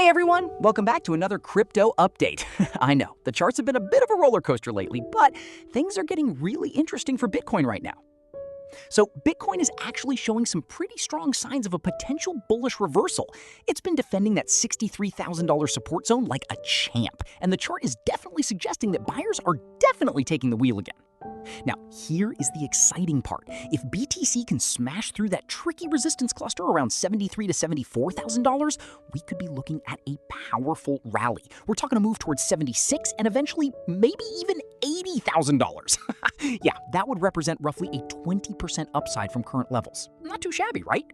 everyone, welcome back to another crypto update. I know, the charts have been a bit of a roller coaster lately, but things are getting really interesting for Bitcoin right now. So Bitcoin is actually showing some pretty strong signs of a potential bullish reversal. It's been defending that $63,000 support zone like a champ, and the chart is definitely suggesting that buyers are definitely taking the wheel again. Now, here is the exciting part. If BTC can smash through that tricky resistance cluster around $73,000 to $74,000, we could be looking at a powerful rally. We're talking a move towards $76,000 and eventually maybe even $80,000. Yeah, that would represent roughly a 20% upside from current levels. Not too shabby, right?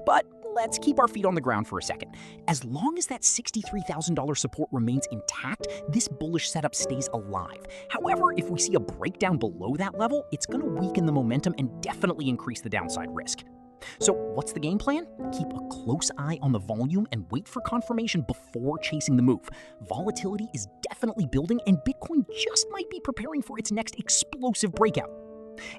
But let's keep our feet on the ground for a second. As long as that $63,000 support remains intact, this bullish setup stays alive. However, if we see a breakdown below that level, it's going to weaken the momentum and definitely increase the downside risk. So what's the game plan? Keep a close eye on the volume and wait for confirmation before chasing the move. Volatility is definitely building, and Bitcoin just might be preparing for its next explosive breakout.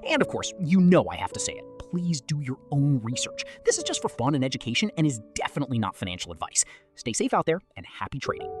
And of course, you know I have to say it. Please do your own research. This is just for fun and education and is definitely not financial advice. Stay safe out there and happy trading.